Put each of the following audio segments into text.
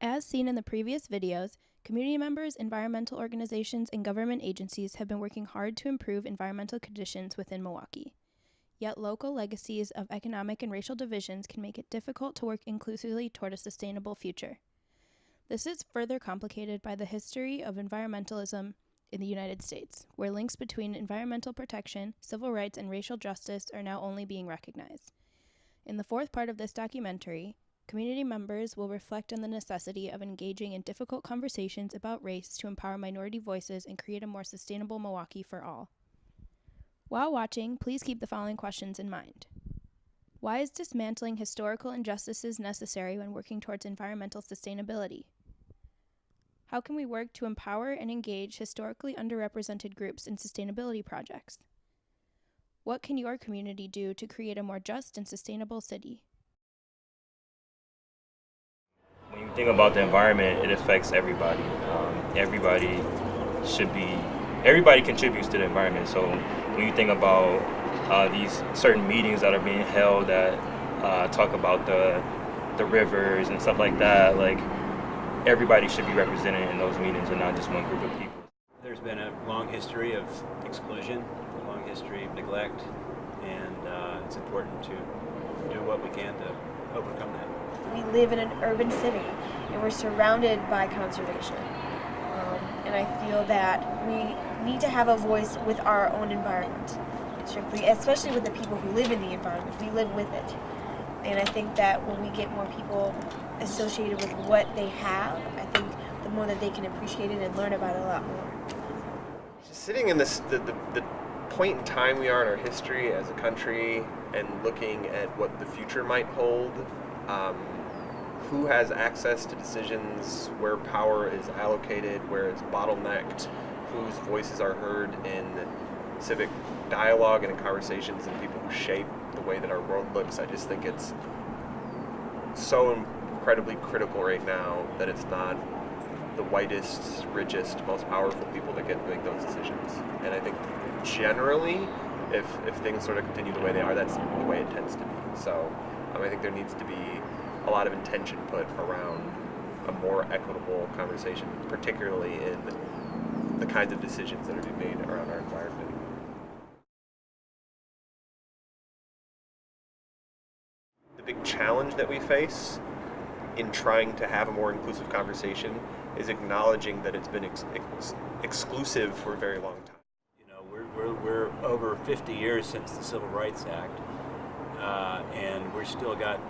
As seen in the previous videos, community members, environmental organizations, and government agencies have been working hard to improve environmental conditions within Milwaukee. Yet local legacies of economic and racial divisions can make it difficult to work inclusively toward a sustainable future. This is further complicated by the history of environmentalism in the United States, where links between environmental protection, civil rights, and racial justice are now only being recognized. In the fourth part of this documentary, community members will reflect on the necessity of engaging in difficult conversations about race to empower minority voices and create a more sustainable Milwaukee for all. While watching, please keep the following questions in mind. Why is dismantling historical injustices necessary when working towards environmental sustainability? How can we work to empower and engage historically underrepresented groups in sustainability projects? What can your community do to create a more just and sustainable city? When you think about the environment, it affects everybody. Everybody contributes to the environment. So when you think about these certain meetings that are being held that talk about the rivers and stuff like that, like everybody should be represented in those meetings and not just one group of people. There's been a long history of exclusion, a long history of neglect, and it's important to do what we can to overcome that. We live in an urban city, and we're surrounded by conservation. And I feel that we need to have a voice with our own environment, strictly, especially with the people who live in the environment. We live with it. And I think that when we get more people associated with what they have, I think the more that they can appreciate it and learn about it a lot more. Sitting in this, the point in time we are in our history as a country and looking at what the future might hold, who has access to decisions, where power is allocated, where it's bottlenecked, whose voices are heard in civic dialogue and in conversations, and people who shape the way that our world looks. I just think it's so incredibly critical right now that it's not the whitest, richest, most powerful people that get to make those decisions. And I think generally, if things sort of continue the way they are, that's the way it tends to be. So I think there needs to be a lot of intention put around a more equitable conversation, particularly in the kinds of decisions that are being made around our environment. The big challenge that we face in trying to have a more inclusive conversation is acknowledging that it's been exclusive for a very long time. You know, we're over 50 years since the Civil Rights Act, and we're still got,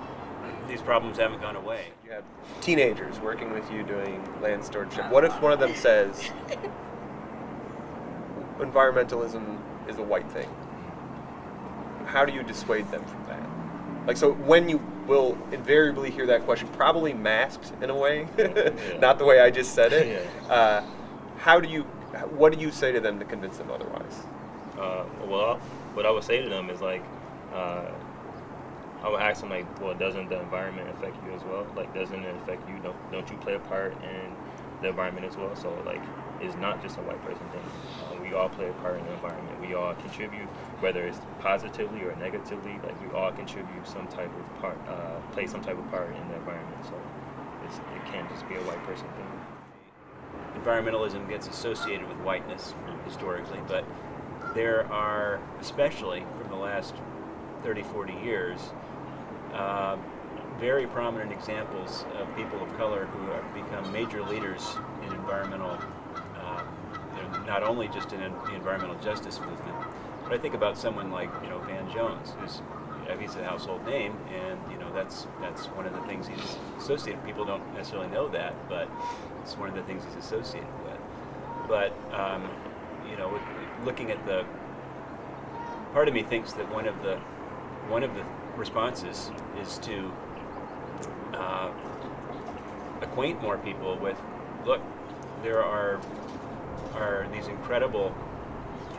these problems haven't gone away. You have teenagers working with you doing land stewardship. What if one of them says, environmentalism is a white thing? How do you dissuade them from that? Like, so when you will invariably hear that question, probably masked in a way, not the way I just said it, what do you say to them to convince them otherwise? Well, what I would say to them is like, I would ask them like, well, doesn't the environment affect you as well? Like, doesn't it affect you? Don't you play a part in the environment as well? So like, it's not just a white person thing. We all play a part in the environment. We all contribute, whether it's positively or negatively. Like, we all contribute some type of part, play some type of part in the environment. So it can't just be a white person thing. Environmentalism gets associated with whiteness historically, but there are, especially from the last 30, 40 years, very prominent examples of people of color who have become major leaders in environmental, not only just in the environmental justice movement, but I think about someone like Van Jones, he's a household name, and that's one of the things he's associated. People don't necessarily know that, but it's one of the things he's associated with. But looking at the part of me thinks that one of the responses is to acquaint more people with, look, there are these incredible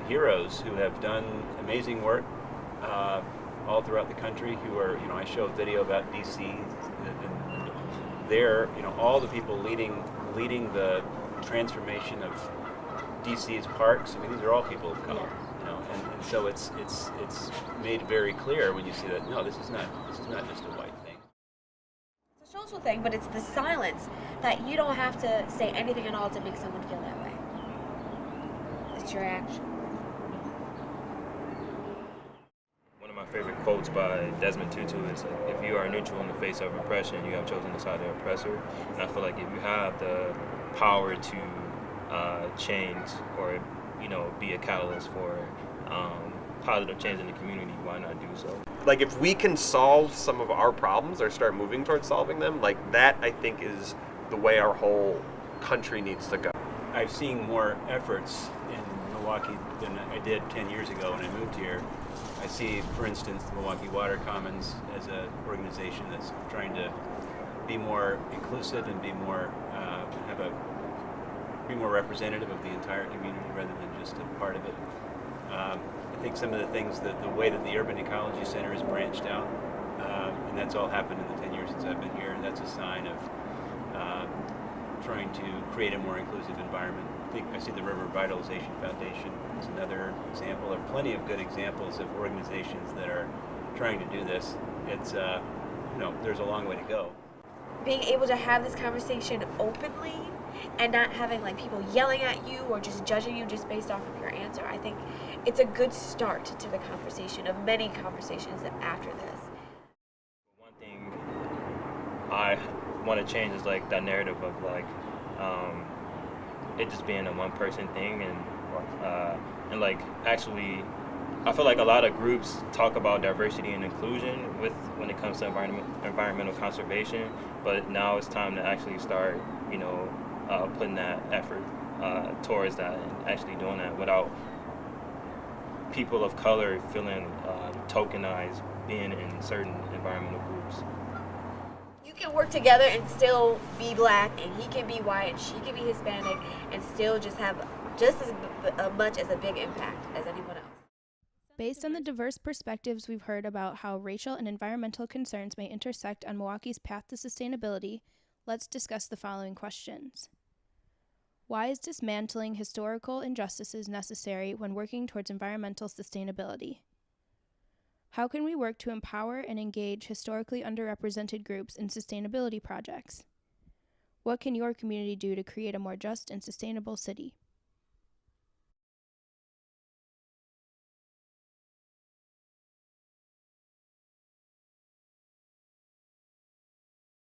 heroes who have done amazing work all throughout the country, who are, I show a video about DC, and they're, all the people leading the transformation of DC's parks. I mean, these are all people of color. And so it's made very clear when you see that, no, this is not just a white thing. social thing, but it's the silence that you don't have to say anything at all to make someone feel that way. It's your action. One of my favorite quotes by Desmond Tutu is, if you are neutral in the face of oppression, you have chosen the side of the oppressor. And I feel like if you have the power to change or, be a catalyst for positive change in the community, why not do so? Like, if we can solve some of our problems or start moving towards solving them, like that, I think, is the way our whole country needs to go. I've seen more efforts in Milwaukee than I did 10 years ago when I moved here. I see, for instance, the Milwaukee Water Commons as an organization that's trying to be more inclusive and be more representative of the entire community rather than just a part of it. I think some of the things that the way that the Urban Ecology Center has branched out, and that's all happened in the 10 years since I've been here, and that's a sign of trying to create a more inclusive environment. I see the River Revitalization Foundation is another example. There are plenty of good examples of organizations that are trying to do this. It's, there's a long way to go. Being able to have this conversation openly and not having like people yelling at you or just judging you just based off of your answer, I think it's a good start to the conversation, of many conversations after this. One thing I want to change is like that narrative of like it just being a one-person thing, and like actually I feel like a lot of groups talk about diversity and inclusion when it comes to environmental conservation, but now it's time to actually start, putting that effort towards that and actually doing that without people of color feeling tokenized being in certain environmental groups. You can work together and still be black, and he can be white, and she can be Hispanic, and still just have just as much as a big impact as anyone else. Based on the diverse perspectives we've heard about how racial and environmental concerns may intersect on Milwaukee's path to sustainability, let's discuss the following questions. Why is dismantling historical injustices necessary when working towards environmental sustainability? How can we work to empower and engage historically underrepresented groups in sustainability projects? What can your community do to create a more just and sustainable city?